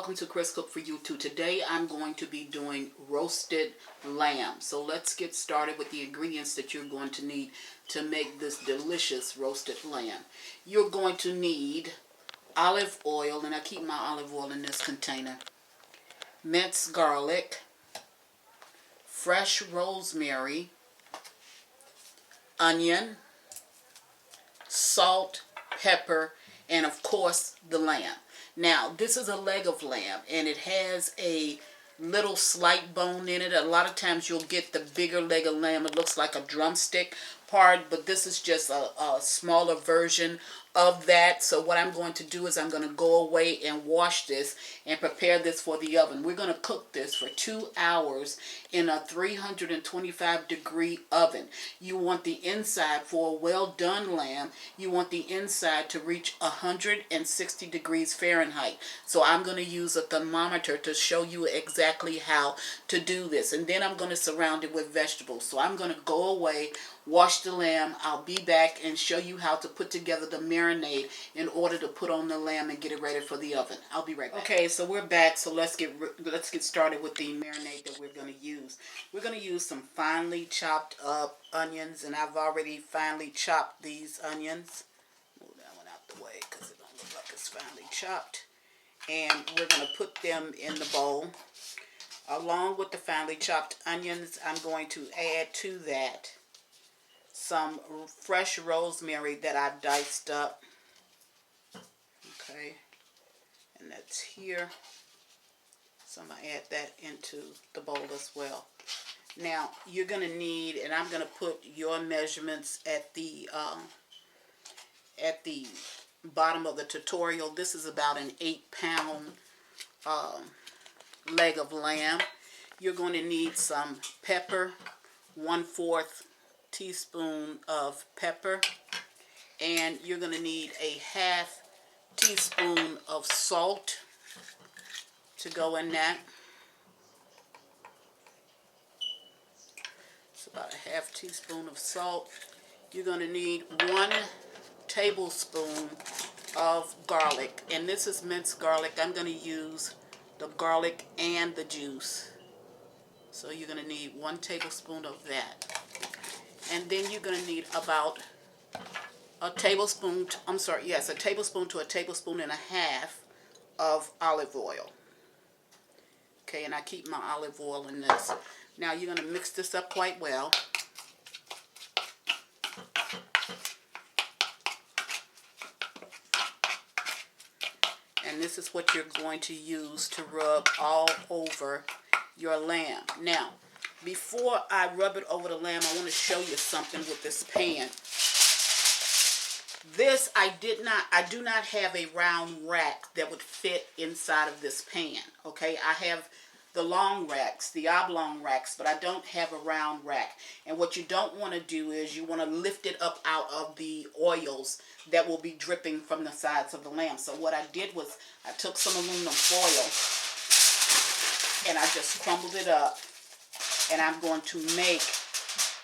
welcome to Chris Cook for You Too. Today I'm going to be doing roasted lamb. So let's get started with the ingredients that you're going to need to make this delicious roasted lamb. You're going to need olive oil, and I keep my olive oil in this container, minced garlic, fresh rosemary, onion, salt, pepper, and of course the lamb. Now this is a leg of lamb and it has a little slight bone in it. A lot of times you'll get the bigger leg of lamb. It looks like a drumstick part, but this is just a smaller version of that. So what I'm going to do is I'm going to go away and wash this and prepare this for the oven. We're going to cook this for 2 hours in a 325-degree oven. You want the inside, for a well done lamb, you want the inside to reach 160 degrees Fahrenheit. So I'm going to use a thermometer to show you exactly how to do this. And then I'm going to surround it with vegetables. So I'm going to go away, wash the lamb. I'll be back and show you how to put together the marinade in order to put on the lamb and get it ready for the oven. I'll be right back. Okay, so we're back. So let's get started with the marinade that we're going to use. We're going to use some finely chopped up onions, and I've already finely chopped these onions. Move that one out the way because it don't look like it's finely chopped. And we're going to put them in the bowl. Along with the finely chopped onions, I'm going to add to that some fresh rosemary that I've diced up. Okay, and that's here. So I'm going to add that into the bowl as well. Now you're going to need, and I'm going to put your measurements at the bottom of the tutorial. This is about an 8-pound leg of lamb. You're going to need some pepper, 1/4 teaspoon of pepper, and you're going to need a 1/2 teaspoon of salt to go in that. It's about a 1/2 teaspoon of salt. You're going to need 1 tablespoon of garlic, and this is minced garlic. I'm going to use the garlic and the juice. So you're going to need 1 tablespoon of that. And then you're going to need about a tablespoon, a tablespoon to a tablespoon and a half of olive oil. Okay, and I keep my olive oil in this. Now you're going to mix this up quite well. And this is what you're going to use to rub all over your lamb. Now, before I rub it over the lamb, I want to show you something with this pan. This, I do not have a round rack that would fit inside of this pan. Okay, I have the long racks, the oblong racks, but I don't have a round rack. And what you don't want to do is you want to lift it up out of the oils that will be dripping from the sides of the lamb. So what I did was I took some aluminum foil and I just crumbled it up, and I'm going to make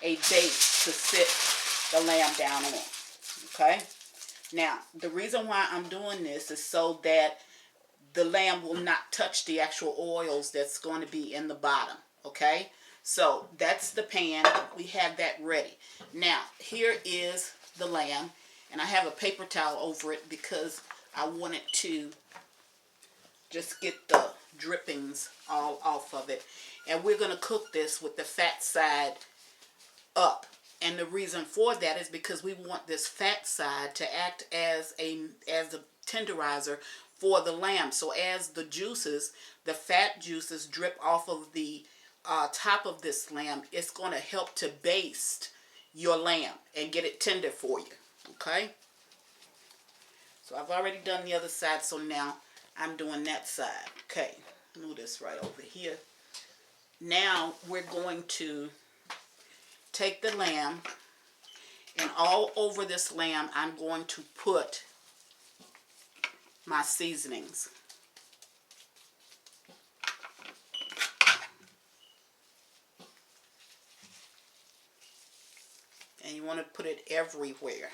a base to sit the lamb down on. Okay? Now, the reason why I'm doing this is so that the lamb will not touch the actual oils that's going to be in the bottom. Okay? So, that's the pan. We have that ready. Now, here is the lamb, and I have a paper towel over it because I wanted to just get the drippings all off of it. And we're going to cook this with the fat side up. And the reason for that is because we want this fat side to act as a tenderizer for the lamb. So as the juices, the fat juices drip off of the top of this lamb, it's going to help to baste your lamb and get it tender for you. Okay? So I've already done the other side, so now I'm doing that side. Okay, move this right over here. Now we're going to take the lamb, and all over this lamb I'm going to put my seasonings. And you want to put it everywhere.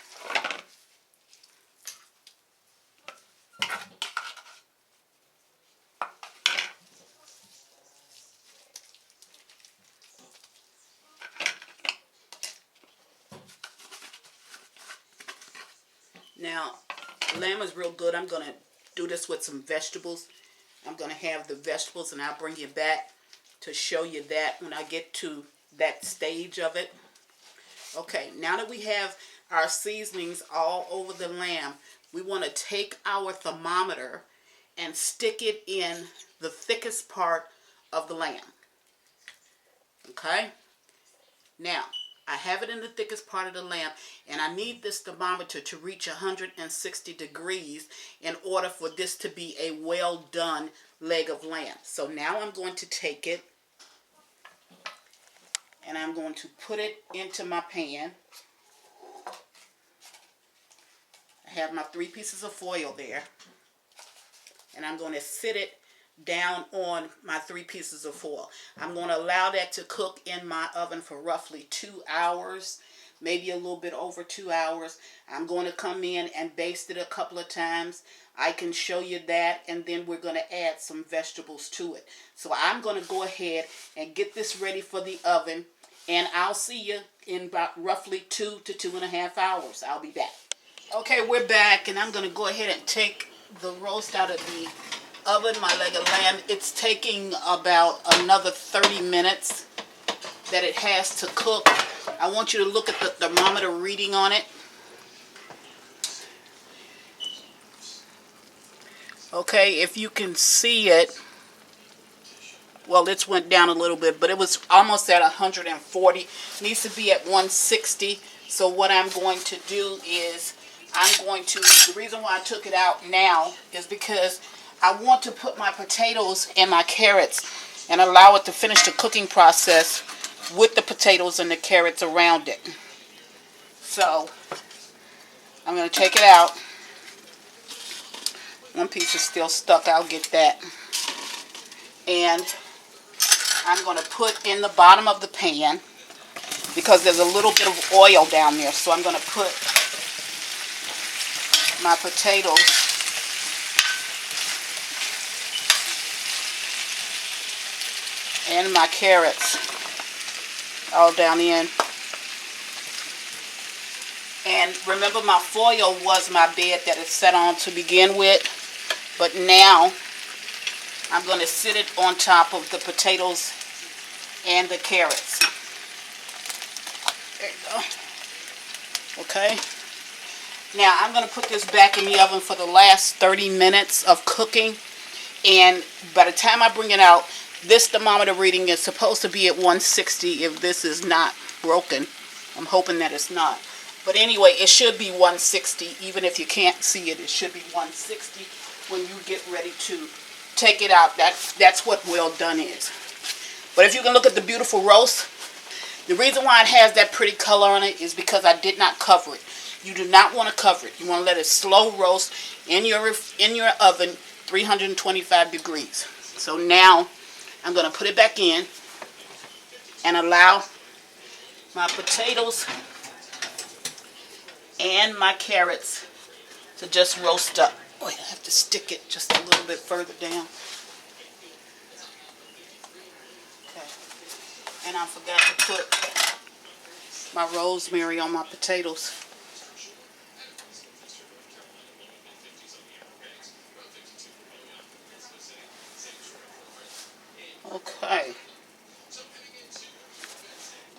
Now, lamb is real good. I'm going to do this with some vegetables. I'm going to have the vegetables, and I'll bring you back to show you that when I get to that stage of it. Okay, now that we have our seasonings all over the lamb, we want to take our thermometer and stick it in the thickest part of the lamb. Okay? Now, I have it in the thickest part of the lamb, and I need this thermometer to reach 160 degrees in order for this to be a well done leg of lamb. So now I'm going to take it and I'm going to put it into my pan. I have my 3 pieces of foil there, and I'm going to sit it down on my 3 pieces of foil. I'm going to allow that to cook in my oven for roughly 2 hours, maybe a little bit over 2 hours. I'm going to come in and baste it a couple of times. I can show you that, and then we're going to add some vegetables to it. So I'm going to go ahead and get this ready for the oven, and I'll see you in about roughly 2 to 2.5 hours. I'll be back. Okay, we're back, and I'm going to go ahead and take the roast out of the oven, my leg of lamb. It's taking about another 30 minutes that it has to cook. I want you to look at the thermometer reading on it. Okay, if you can see it, well, it's went down a little bit, but it was almost at 140. It needs to be at 160. So what I'm going to do is the reason why I took it out now is because I want to put my potatoes and my carrots and allow it to finish the cooking process with the potatoes and the carrots around it. So I'm going to take it out. One piece is still stuck. I'll get that. And I'm going to put in the bottom of the pan, because there's a little bit of oil down there. So I'm going to put my potatoes and my carrots all down in. And remember, my foil was my bed that it set on to begin with, but now I'm going to sit it on top of the potatoes and the carrots. There you go. Okay. Now I'm going to put this back in the oven for the last 30 minutes of cooking, and by the time I bring it out, this thermometer reading is supposed to be at 160 if this is not broken. I'm hoping that it's not. But anyway, it should be 160. Even if you can't see it, it should be 160 when you get ready to take it out. That's what well done is. But if you can look at the beautiful roast, the reason why it has that pretty color on it is because I did not cover it. You do not want to cover it. You want to let it slow roast in your oven, 325 degrees. So now I'm going to put it back in and allow my potatoes and my carrots to just roast up. Wait, I have to stick it just a little bit further down. Okay. And I forgot to put my rosemary on my potatoes. Okay.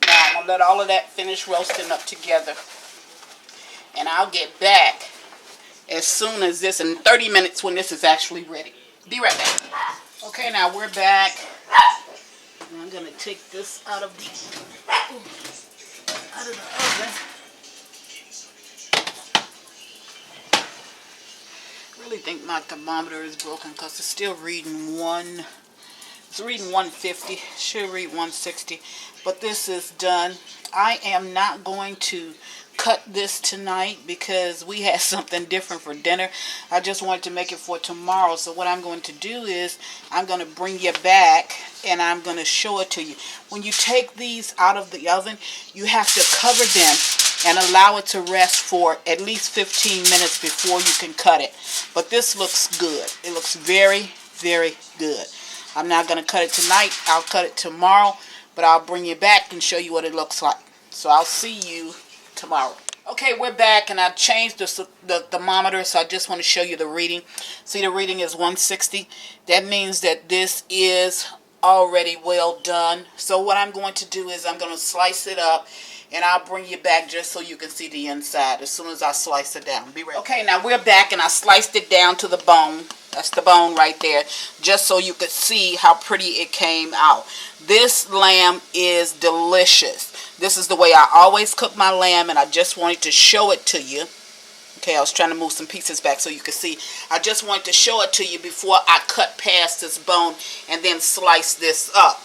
Now I'm going to let all of that finish roasting up together. And I'll get back as soon as this, in 30 minutes when this is actually ready. Be right back. Okay, now we're back. And I'm going to take this out of the oven. I really think my thermometer is broken because it's still reading it's reading 150. Should read 160. But this is done. I am not going to cut this tonight because we had something different for dinner. I just wanted to make it for tomorrow. So what I'm going to do is I'm going to bring you back and I'm going to show it to you. When you take these out of the oven, you have to cover them and allow it to rest for at least 15 minutes before you can cut it. But this looks good. It looks very, very good. I'm not going to cut it tonight. I'll cut it tomorrow, but I'll bring you back and show you what it looks like. So I'll see you tomorrow. Okay, we're back, and I changed the thermometer, so I just want to show you the reading. See, the reading is 160. That means that this is already well done. So what I'm going to do is I'm going to slice it up, and I'll bring you back just so you can see the inside as soon as I slice it down. Be ready. Okay, now we're back, and I sliced it down to the bone. That's the bone right there, just so you could see how pretty it came out. This lamb is delicious. This is the way I always cook my lamb, and I just wanted to show it to you. Okay, I was trying to move some pieces back so you could see. I just wanted to show it to you before I cut past this bone and then slice this up.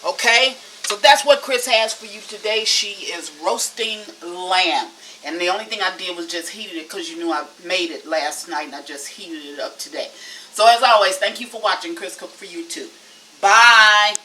Okay, so that's what Chris has for you today. She is roasting lamb. And the only thing I did was just heated it because you knew I made it last night, and I just heated it up today. So as always, thank you for watching. Chris Cook for you too. Bye.